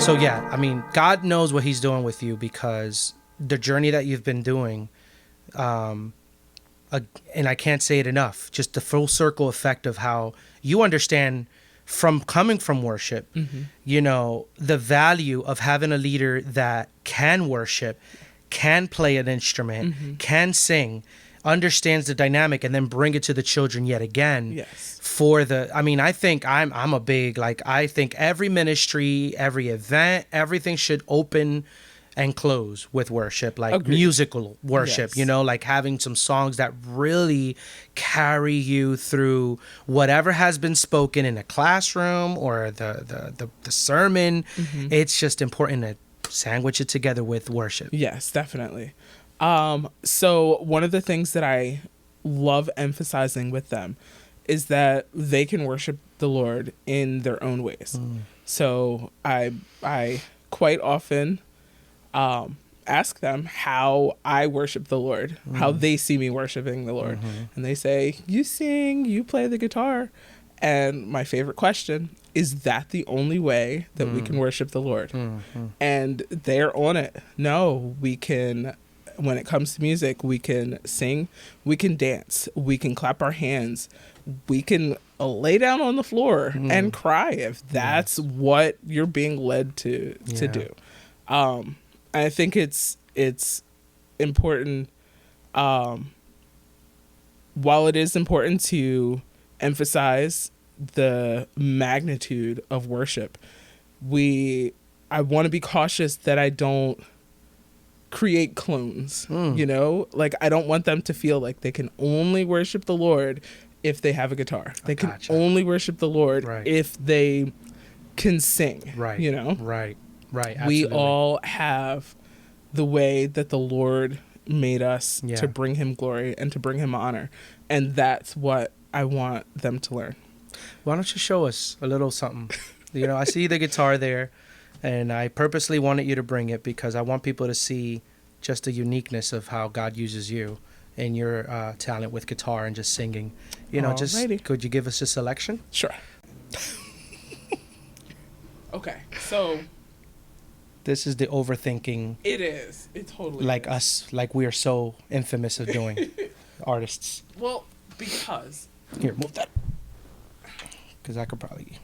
So yeah, I mean, God knows what he's doing with you, because the journey that you've been doing, and I can't say it enough, just the full circle effect of how you understand from coming from worship, you know, the value of having a leader that can worship, can play an instrument, can sing, understands the dynamic, and then bring it to the children yet again. Yes. For the, I mean, I think I'm a big, like, I think every ministry, every event, everything should open and close with worship, like Agreed. musical worship, Yes. you know, like having some songs that really carry you through whatever has been spoken in a classroom or the sermon. It's just important to sandwich it together with worship. Yes, definitely. So one of the things that I love emphasizing with them is that they can worship the Lord in their own ways. So I quite often ask them how I worship the Lord, how they see me worshiping the Lord. And they say, you sing, you play the guitar. And my favorite question, is that the only way that we can worship the Lord? And they're on it. No, we can, when it comes to music, we can sing, we can dance, we can clap our hands, we can lay down on the floor and cry if that's what you're being led to do. I think it's important, while it is important to emphasize the magnitude of worship, I want to be cautious that I don't create clones, you know? Like, I don't want them to feel like they can only worship the Lord if they have a guitar. They can only worship the Lord if they can sing, you know? Right. Absolutely. We all have the way that the Lord made us to bring him glory and to bring him honor. And that's what I want them to learn. Why don't you show us a little something? You know, I see the guitar there, and I purposely wanted you to bring it because I want people to see just the uniqueness of how God uses you and your talent with guitar and just singing. You know, just could you give us a selection? Sure. Okay, so this is the overthinking. It is. It totally like is. Us, like we are so infamous of doing, artists. Well, because here, move that. Because I could probably.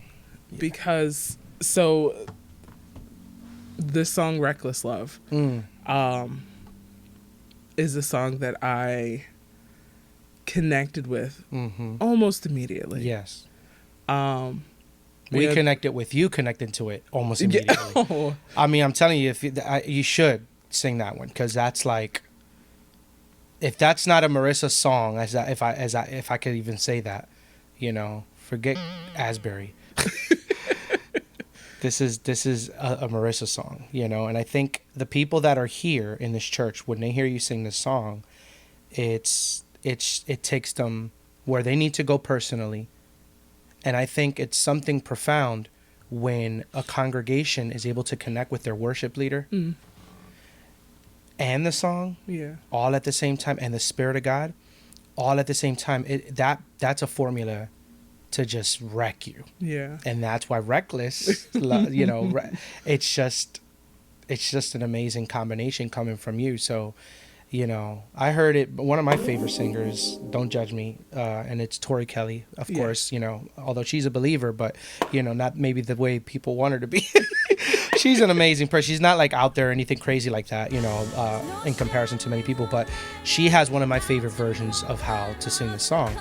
Yeah. Because so the song "Reckless Love" is a song that I connected with almost immediately. Yes. We connected with you connecting to it almost immediately. Yeah. I mean, I'm telling you, you should sing that one, because that's like, if that's not a Marisa song, if I could even say that, you know, forget Asbury. This is a Marisa song, you know, and I think the people that are here in this church, when they hear you sing this song, it takes them where they need to go personally. And I think it's something profound when a congregation is able to connect with their worship leader and the song all at the same time, and the Spirit of God all at the same time. That's a formula to just wreck you. Yeah. And that's why Reckless, you know, it's just an amazing combination coming from you. So, you know, I heard it, one of my favorite singers, don't judge me, and it's Tori Kelly, of course, you know, although she's a believer, but, you know, not maybe the way people want her to be. She's an amazing person. She's not like out there or anything crazy like that, you know, in comparison to many people, but she has one of my favorite versions of how to sing the song.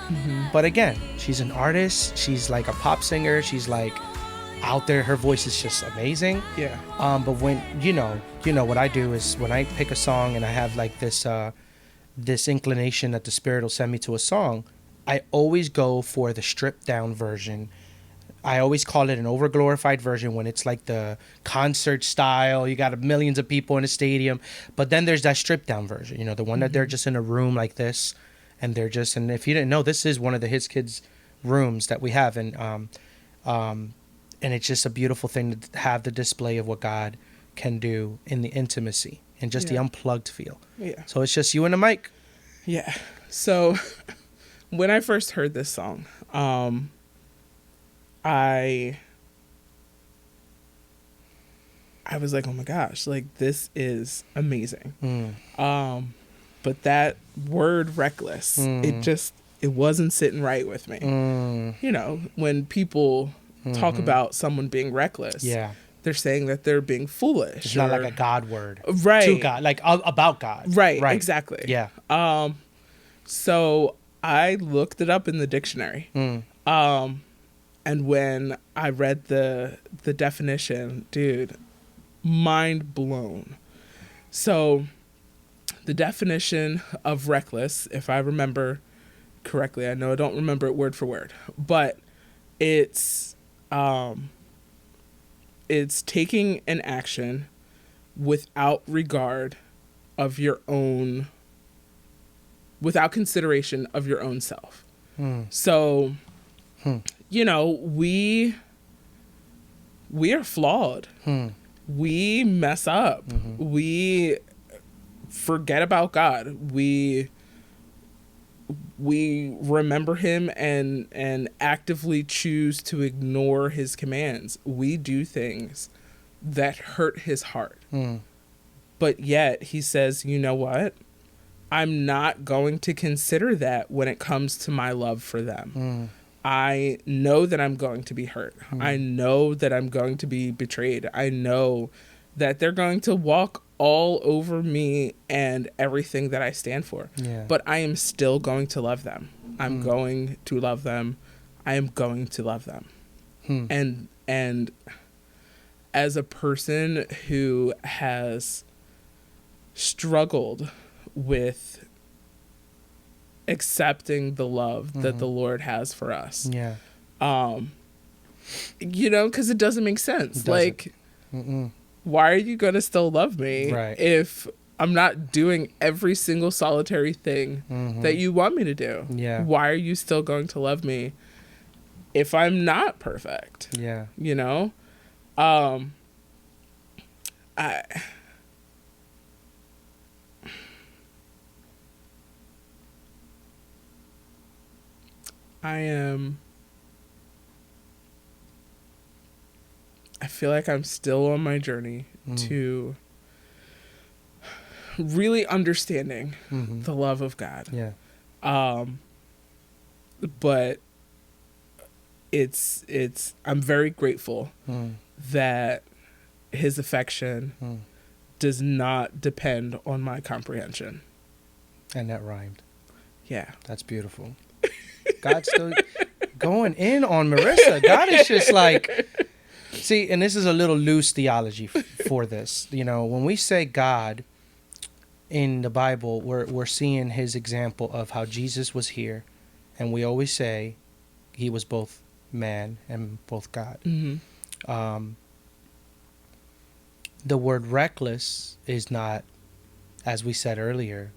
But again, she's an artist. She's like a pop singer. She's like out there. Her voice is just amazing. Yeah. But when, you know what I do is when I pick a song and I have like this inclination that the Spirit will send me to a song, I always go for the stripped down version. I always call it an overglorified version when it's like the concert style. You got millions of people in a stadium, but then there's that stripped down version, you know, the one that they're just in a room like this, and if you didn't know, this is one of the HizKidz rooms that we have, and it's just a beautiful thing to have the display of what God can do in the intimacy and just the unplugged feel. Yeah. So it's just you and the mic. Yeah. So when I first heard this song, I I was like, oh my gosh, like this is amazing. But that word reckless, it wasn't sitting right with me. You know, when people talk about someone being reckless, they're saying that they're being foolish. It's not like a God word. Right. To God, like about God. Right, exactly. Yeah. So I looked it up in the dictionary. And when I read the definition, dude, mind blown. So the definition of reckless, if I remember correctly, I know I don't remember it word for word, but it's taking an action without regard of your own, without consideration of your own self. So, you know, we are flawed. We mess up. We forget about God. We remember him and actively choose to ignore his commands. We do things that hurt his heart. But yet he says, you know what? I'm not going to consider that when it comes to my love for them. I know that I'm going to be hurt. I know that I'm going to be betrayed. I know that they're going to walk all over me and everything that I stand for. But I am still going to love them. I'm going to love them. I am going to love them. And as a person who has struggled with accepting the love that the Lord has for us. You know, because it doesn't make sense. Like, why are you going to still love me if I'm not doing every single solitary thing that you want me to do? Why are you still going to love me if I'm not perfect? You know? I feel like I'm still on my journey to really understanding the love of God. But I'm very grateful that his affection does not depend on my comprehension. And that rhymed. Yeah. That's beautiful. God's still going in on Marisa. God is just like, see, and this is a little loose theology for this. You know, when we say God in the Bible, we're seeing his example of how Jesus was here. And we always say he was both man and both God. The word reckless is not, as we said earlier,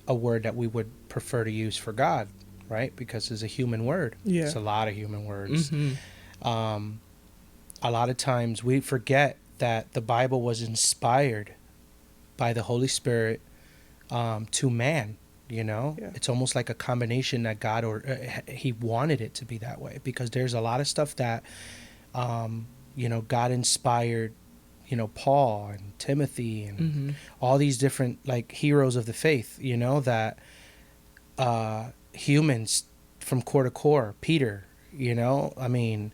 a word that we would prefer to use for God, right? Because it's a human word. It's a lot of human words. A lot of times we forget that the Bible was inspired by the Holy Spirit to man, you know? It's almost like a combination that God, he wanted it to be that way, because there's a lot of stuff that, you know, God inspired, you know, Paul and Timothy and all these different like heroes of the faith, you know, that humans from core to core, Peter, you know, I mean,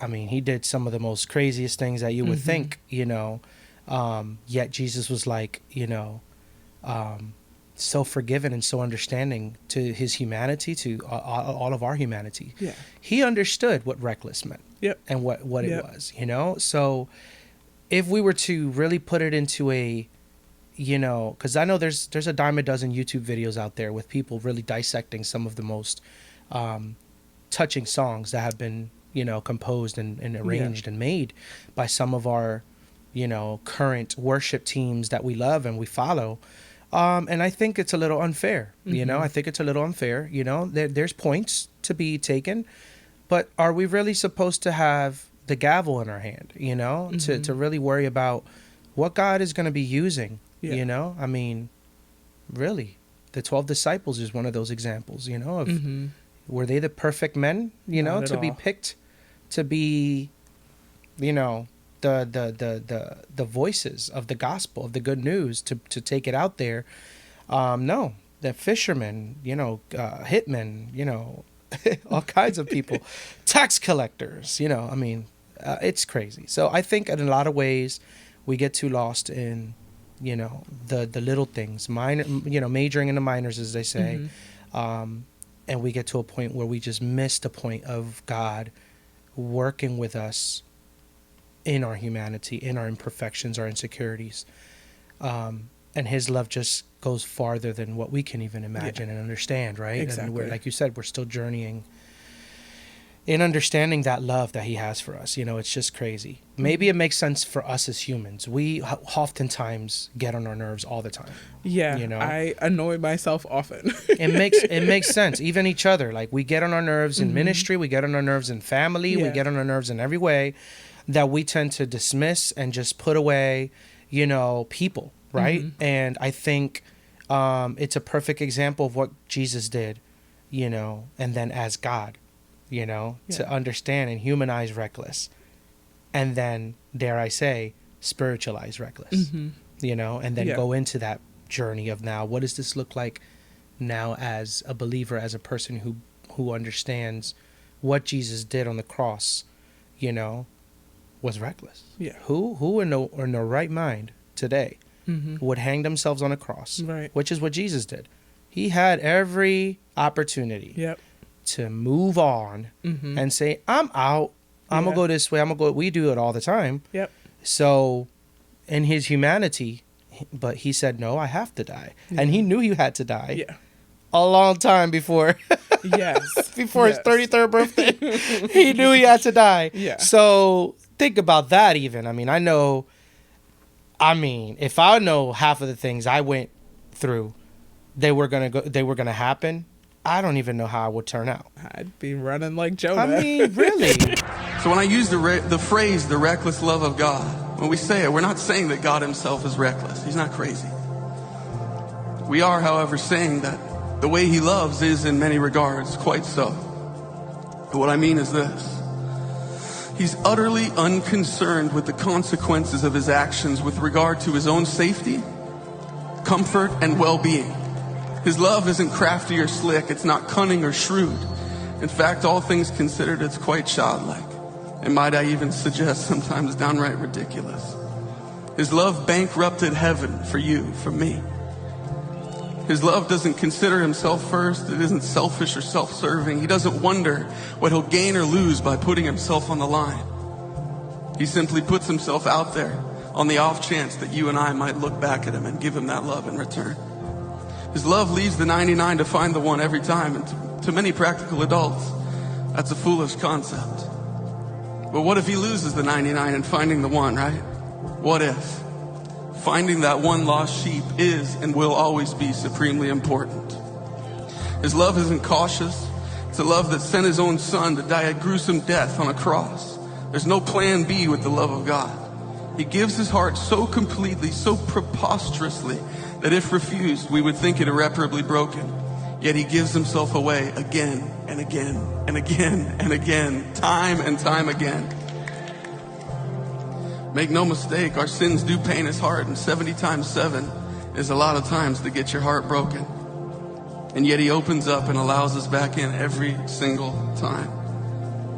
he did some of the most craziest things that you would think, you know, yet Jesus was like, you know, so forgiving and so understanding to his humanity, to all of our humanity. He understood what reckless meant and what it was, you know? So if we were to really put it into a, you know, because I know there's a dime a dozen YouTube videos out there with people really dissecting some of the most touching songs that have been, you know, composed and arranged and made by some of our, you know, current worship teams that we love and we follow. And I think it's a little unfair, you know, I think it's a little unfair, you know, there's points to be taken, but are we really supposed to have the gavel in our hand, you know, to really worry about what God is going to be using, you know? I mean, really, the 12 disciples is one of those examples, you know, of were they the perfect men, you know, to be picked to be, you know, the voices of the gospel, of the good news, to take it out there. No, the fishermen, hitmen, all kinds of people, tax collectors, I mean, it's crazy. So I think in a lot of ways we get too lost in, the little things, majoring in the minors, as they say. And we get to a point where we just miss the point of God working with us in our humanity, in our imperfections, our insecurities. And his love just goes farther than what we can even imagine and understand, right? Exactly. And we're, like you said, we're still journeying in understanding that love that he has for us. It's just crazy. Maybe it makes sense for us as humans. We oftentimes get on our nerves all the time. Yeah, I annoy myself often. It makes sense. Even each other. Like, we get on our nerves in ministry. We get on our nerves in family. We get on our nerves in every way that we tend to dismiss and just put away, people, right? And I think it's a perfect example of what Jesus did, and then as God. To understand and humanize reckless, and then, dare I say, spiritualize reckless, and then go into that journey of, now, what does this look like now as a believer, as a person who understands what Jesus did on the cross, was reckless. Yeah. Who in their right mind today would hang themselves on a cross, right? Which is what Jesus did. He had every opportunity. Yep. To move on and say, I'm out. I'm going to go this way. We do it all the time. Yep. So in his humanity, but he said, no, I have to die. And he knew he had to die a long time before. Before his 33rd birthday, he knew he had to die. Yeah. So think about that even. I mean, if I know half of the things I went through, they were going to happen, I don't even know how I would turn out. I'd be running like Jonah. I mean, really. So when I use the phrase, the reckless love of God, when we say it, we're not saying that God himself is reckless. He's not crazy. We are, however, saying that the way he loves is, in many regards, quite so. But what I mean is this. He's utterly unconcerned with the consequences of his actions with regard to his own safety, comfort, and well-being. His love isn't crafty or slick. It's not cunning or shrewd. In fact, all things considered, it's quite childlike. And might I even suggest sometimes downright ridiculous. His love bankrupted heaven for you, for me. His love doesn't consider himself first. It isn't selfish or self-serving. He doesn't wonder what he'll gain or lose by putting himself on the line. He simply puts himself out there on the off chance that you and I might look back at him and give him that love in return. His love leaves the 99 to find the one every time. And to many practical adults, that's a foolish concept. But what if he loses the 99 and finding the one, right? What if? Finding that one lost sheep is and will always be supremely important. His love isn't cautious. It's a love that sent his own son to die a gruesome death on a cross. There's no plan B with the love of God. He gives his heart so completely, so preposterously, that if refused, we would think it irreparably broken. Yet he gives himself away again and again and again and again, time and time again. Make no mistake, our sins do pain his heart, and 70 times 7 is a lot of times to get your heart broken. And yet he opens up and allows us back in every single time.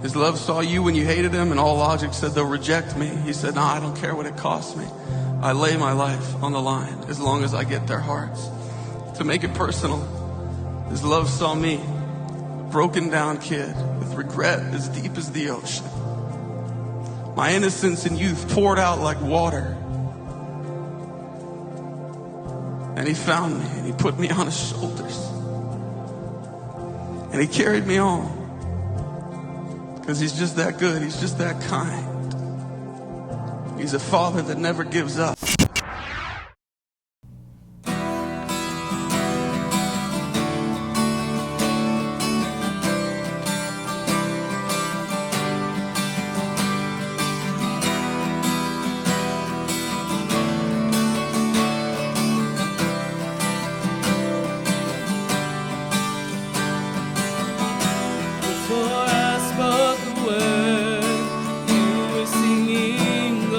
His love saw you when you hated him, and all logic said they'll reject me. He said, no, I don't care what it costs me. I lay my life on the line as long as I get their hearts. To make it personal, his love saw me, a broken down kid with regret as deep as the ocean. My innocence and youth poured out like water. And he found me and he put me on his shoulders. And he carried me on. Because he's just that good. He's just that kind. He's a father that never gives up. Before I spoke a word, you were singing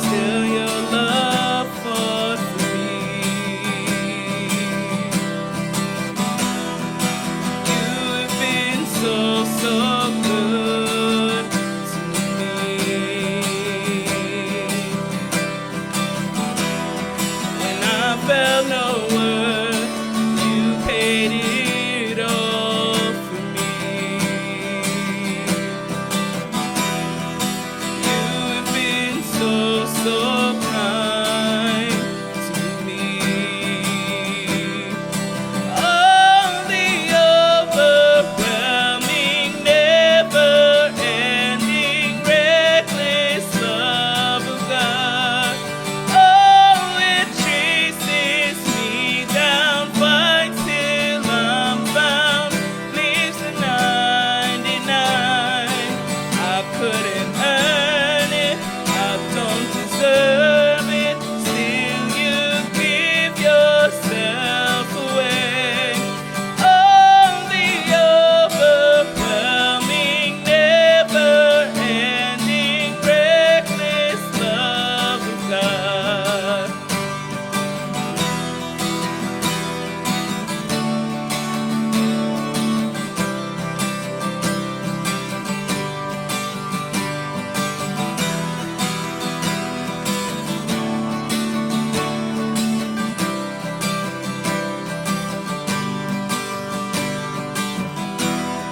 still your love fought for me. You've been so good to me. When I felt no worth, you paid it all for me. You've been so kind to me. Oh, the overwhelming, never-ending, reckless love of God. Oh, it chases me down, fights till I'm found, leaves the 99. I couldn't earn it, I don't deserve it, still you give yourself away. Oh, the overwhelming, never-ending, reckless love of God.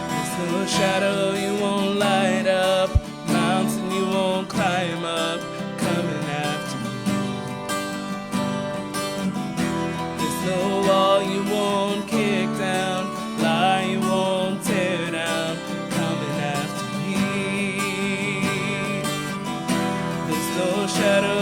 There's no shadow you won't light up, mountain you won't climb up, coming after me. There's no wall you won't kick down, lie you won't tear down, coming after me. There's no shadow